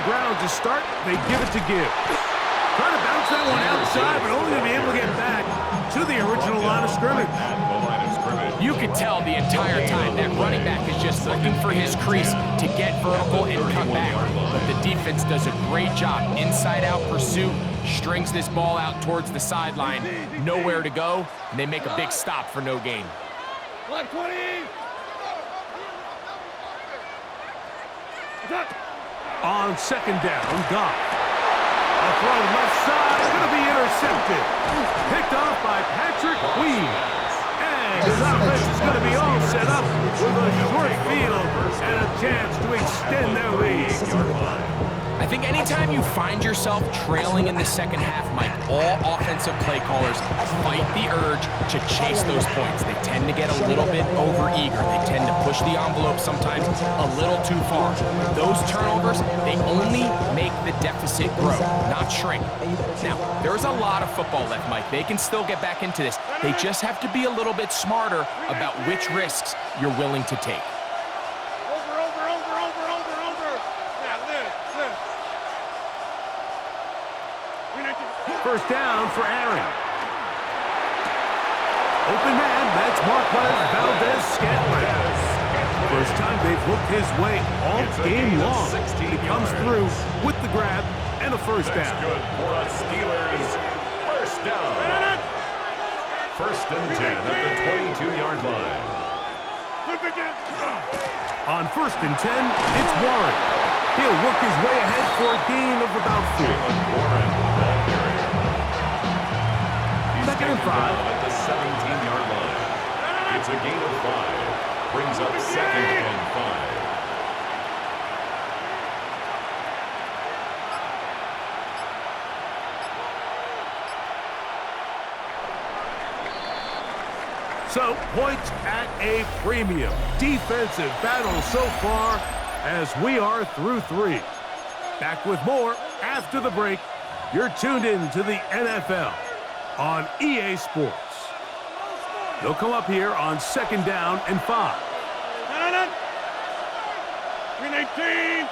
ground to start. They give it to Gibbs. Trying to bounce that one outside, but only to be able to get back to the original line of scrimmage. You can tell the entire time that running back is just looking for his crease to get vertical and come back. But the defense does a great job. Inside-out pursuit, strings this ball out towards the sideline. Nowhere to go, and they make a big stop for no gain. Left 20! On second down, Goff. A throw left side, going to be intercepted. Picked off by Patrick Queen. And his offense is going to be all set up with a short field and a chance to extend their lead. I think anytime you find yourself trailing in the second half, Mike, all offensive play callers fight the urge to chase those points. They tend to get a little bit overeager. They tend to push the envelope sometimes a little too far. Those turnovers, they only make the deficit grow, not shrink. Now, there's a lot of football left, Mike. They can still get back into this. They just have to be a little bit smarter about which risks you're willing to take. First down for Aaron. Open man, that's marked by Valdez-Scantling. First time they've looked his way all game long. He comes through with the grab and a first down. That's good for us Steelers. First down. First and 10 at the 22-yard line. On first and 10, it's Warren. He'll work his way ahead for a gain of about 4. Warren, ball carrier. Second and 5. At the 17-yard line. It's a gain of 5. Brings up second and 5. So, points at a premium. Defensive battle so far as we are through 3. Back with more after the break. You're tuned in to the NFL on EA Sports. They'll come up here on second down and 5. 319.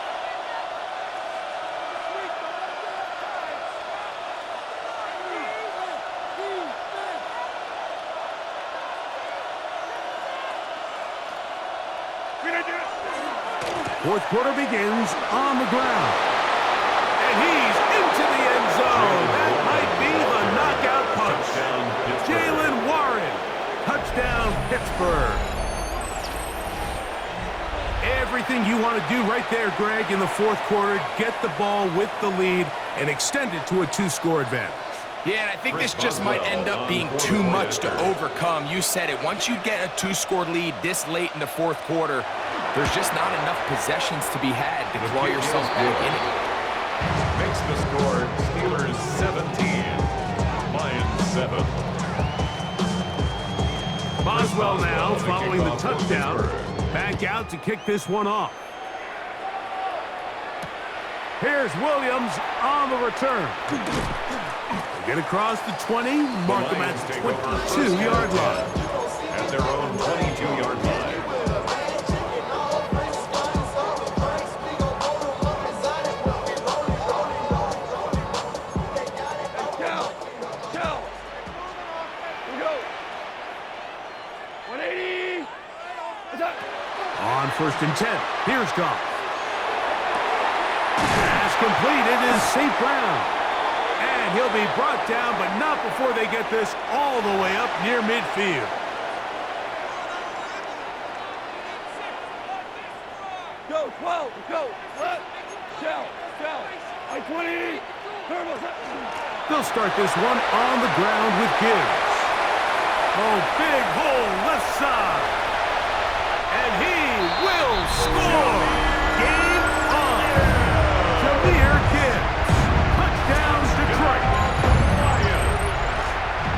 Fourth quarter begins on the ground. And he's into the end zone. That might be the knockout punch. Jalen Warren. Touchdown, Pittsburgh. Everything you want to do right there, Greg, in the fourth quarter. Get the ball with the lead and extend it to a 2-score advantage. Yeah, and I think this just might end up being too much to overcome. You said it. Once you get a 2-score lead this late in the fourth quarter, there's just not enough possessions to be had to claw yourself back in it. Makes the score Steelers 17, Lions 7. Boswell now following the touchdown. Back out to kick this one off. Here's Williams on the return. They get across the 20, mark them at the 22-yard line. At their own 22-yard line. On first and 10, here's Goff. Pass completed is St. Brown. And he'll be brought down, but not before they get this all the way up near midfield. Go, 12, go. Shell. I 20. They'll start this one on the ground with Gibbs. Oh, big hole left side. And he will score. Game on. Jahmyr Gibbs. Touchdown, Detroit.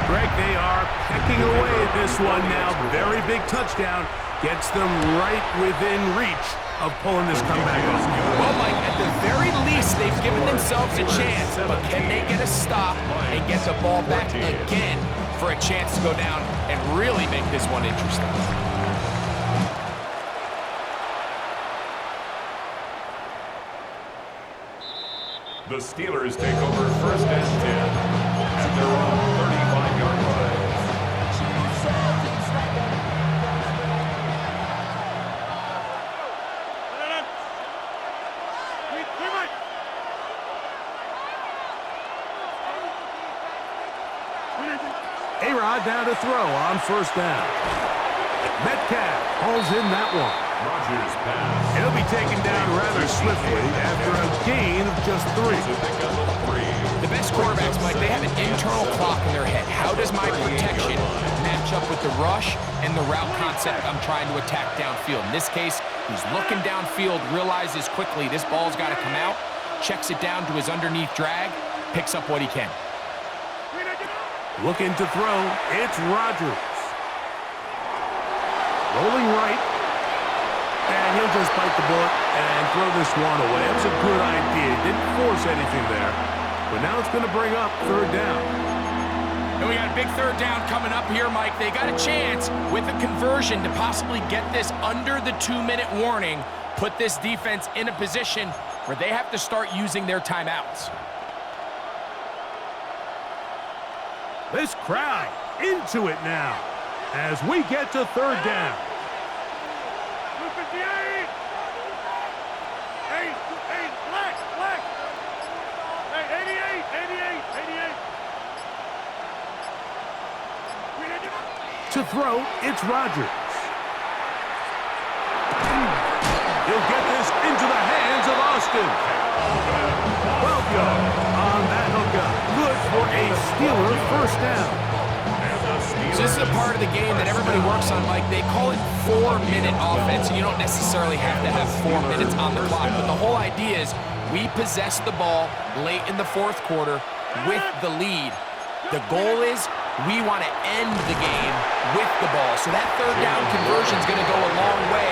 Greg, they are pecking away at this one now. Very big touchdown. Gets them right within reach of pulling this comeback off. Well, Mike, at the very least, they've given themselves a chance. But can they get a stop and get the ball back again for a chance to go down and really make this one interesting? The Steelers take over first and 10 at their own 35-yard line. A-Rod down to throw on first down. Metcalf hauls in that one. Rodgers pass. He'll be taken down rather swiftly after a gain of just 3. The best quarterbacks, Mike, they have an internal clock in their head. How does my protection match up with the rush and the route concept I'm trying to attack downfield? In this case, he's looking downfield, realizes quickly this ball's got to come out, checks it down to his underneath drag, picks up what he can. Looking to throw, it's Rodgers. Rolling right. And he'll just bite the bullet and throw this one away. It was a good idea. Didn't force anything there. But now it's going to bring up third down. And we got a big third down coming up here, Mike. They got a chance with a conversion to possibly get this under the 2-minute warning, put this defense in a position where they have to start using their timeouts. This crowd into it now as we get to third down. 58! Hey, black! Hey, 88! To throw, it's Rodgers. He'll get this into the hands of Austin. Welcome on that hookup. Good for a Steeler first down. So this is a part of the game that everybody works on, Mike. They call it 4-minute offense. You don't necessarily have to have 4 minutes on the clock, but the whole idea is we possess the ball late in the fourth quarter with the lead. The goal is we want to end the game with the ball. So that third down conversion is going to go a long way.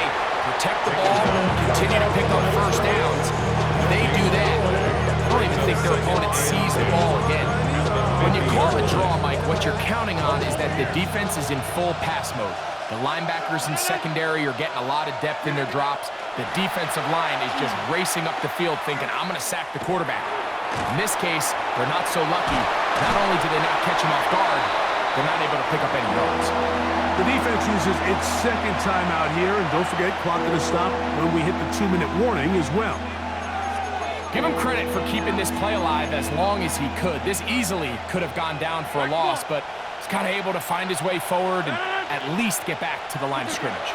Protect the ball, continue to pick up first downs. If they do that, I don't even think their opponent sees the ball again. When you call a draw, Mike, what you're counting on is that the defense is in full pass mode. The linebackers in secondary are getting a lot of depth in their drops. The defensive line is just racing up the field thinking, I'm going to sack the quarterback. In this case, they're not so lucky. Not only do they not catch him off guard, they're not able to pick up any yards. The defense uses its second timeout here, and don't forget, clock to stop when we hit the 2-minute warning as well. Give him credit for keeping this play alive as long as he could. This easily could have gone down for a loss, but he's kind of able to find his way forward and at least get back to the line of scrimmage.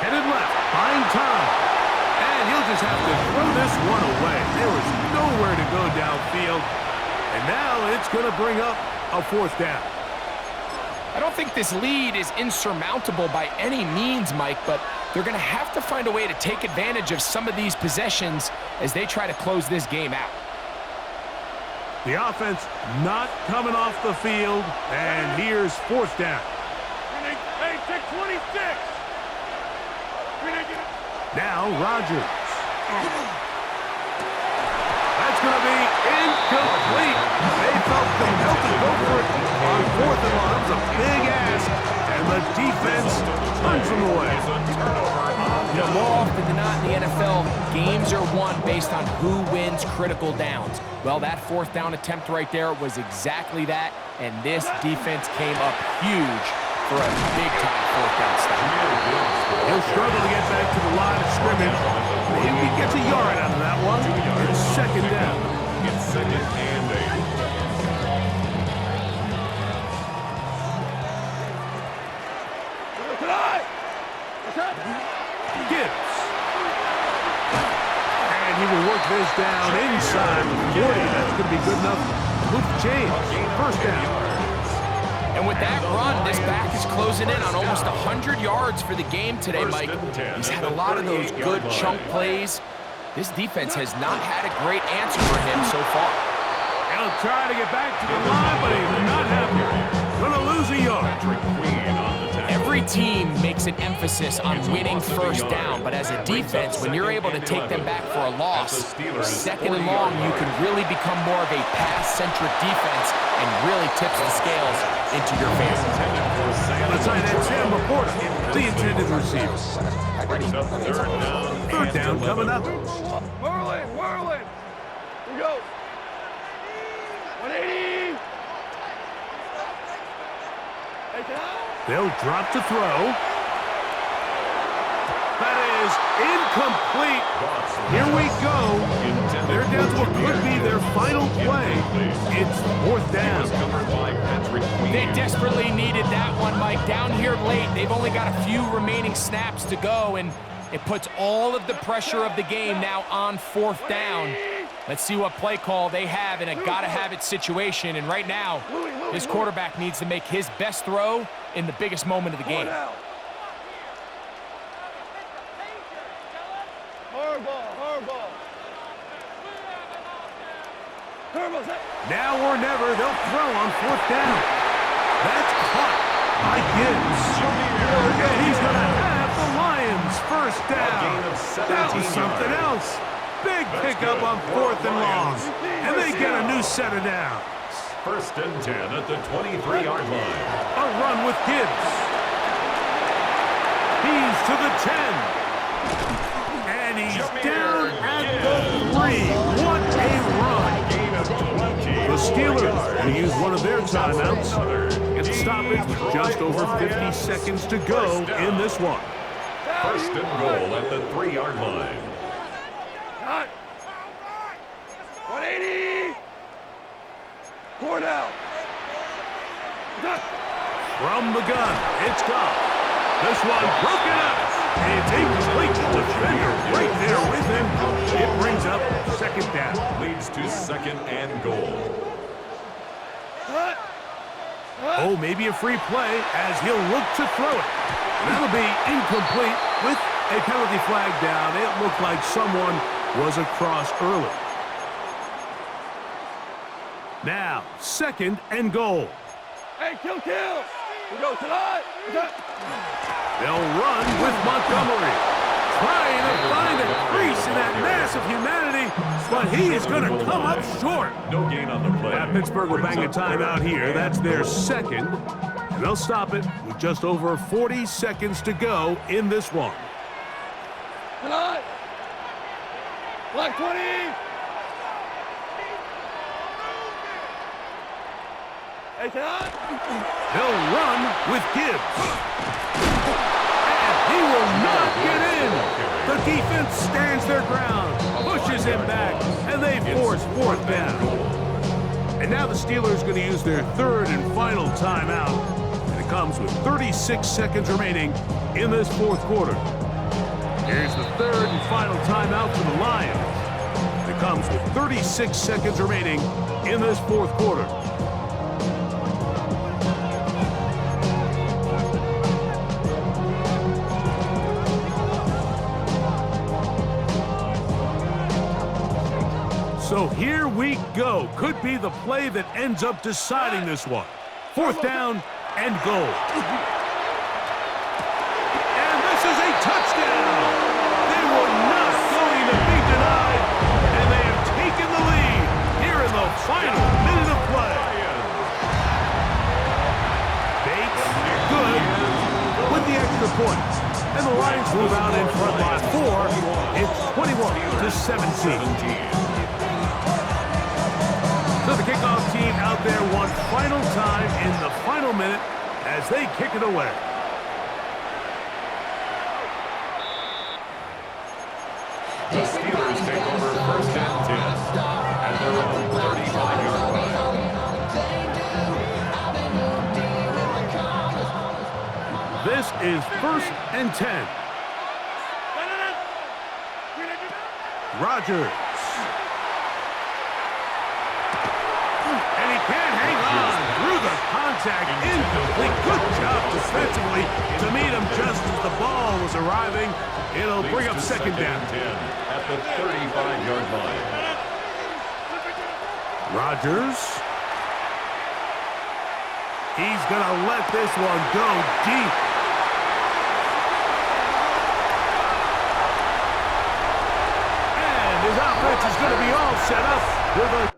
Headed left, buying time. And he'll just have to throw this one away. There was nowhere to go downfield. And now it's going to bring up a fourth down. I don't think this lead is insurmountable by any means, Mike, but they're going to have to find a way to take advantage of some of these possessions as they try to close this game out. The offense not coming off the field, and here's fourth down. Hey, take 26! Now Rodgers. That's going to be incomplete. They felt compelled to go for it on fourth and long. That was a big ask, and the defense turns them away. You know, more often than not in the NFL, games are won based on who wins critical downs. Well, that fourth down attempt right there was exactly that, and this defense came up huge for a big-time fourth down stop. He'll struggle to get back to the line of scrimmage. Maybe he gets a yard out of that one. It's second down. It's second and 8. Gibbs. And he will work this down inside the 40. That's going to be good enough to move the chains. First down. And with that run, this back is closing in on almost 100 yards for the game today, Mike. He's had a lot of those good chunk plays. This defense has not had a great answer for him so far. He'll try to get back to the line, but he's not happy. Going to lose a yard. Every team makes an emphasis on winning first down, but as a defense, when you're able to take them back for a loss, second and long, you can really become more of a pass-centric defense and really tips the scales into your favor. Let's find that Sam Laporta, the intended receiver. Brings up third down. Third down coming up. Whirling, whirling. Here we go. 180. Take it out. They'll drop to throw. That is incomplete. Here we go. They're down to what could be their final play. It's fourth down. They desperately needed that one, Mike. Down here late, they've only got a few remaining snaps to go, and it puts all of the pressure of the game now on fourth down. Let's see what play call they have in a gotta-have-it situation. And right now, this quarterback needs to make his best throw in the biggest moment of the game. Now or never, they'll throw on fourth down. That's caught by Gibbs. And he's going to have the Lions first down. That was something else. Big pickup on fourth and long. And they get a new set of downs. First and 10 at the 23-yard line. A run with Gibbs. He's to the 10. And he's down at the 3. What a run. The Steelers will use one of their timeouts. Get the stoppage with just over 50 seconds to go in this one. First and goal at the 3-yard line. 180. Four down. From the gun, it's gone. This one broken up. It's incomplete. Defender right there with him. It brings up second down. Leads to second and goal. Oh, maybe a free play as he'll look to throw it. That'll be incomplete with a penalty flag down. It looked like someone was across early. Now, second and goal. Hey, kill. We go tonight. They'll run with Montgomery. Trying to find a crease in that mass of humanity, but he is going to come up short. No gain on the play. Pittsburgh will bang a timeout here. That's their second. And they'll stop it with just over 40 seconds to go in this one. Tonight. Black 20. Hey, tonight. They'll run with Gibbs. And he will not get in. The defense stands their ground, pushes him back, and they force fourth down. And now the Steelers going to use their third and final timeout. And it comes with 36 seconds remaining in this fourth quarter. Here's the third and final timeout for the Lions. It comes with 36 seconds remaining in this fourth quarter. So here we go. Could be the play that ends up deciding this one. Fourth down and goal. And this is a touchdown. They were not going to be denied, and they have taken the lead here in the final minute of play. Bates, good, with the extra point. And the Lions move out in front by 4. It's 21-17. So the kickoff team out there one final time in the final minute as they kick it away. The Steelers take over first and 10 at their own 35-yard line. This is first and 10. Rodgers. And he can't hang on through the contact. Incomplete. Good job defensively to meet him just as the ball was arriving. It'll bring up second down. 10 at the 35-yard line. Rodgers. He's going to let this one go deep. And his offense is going to be all set up with a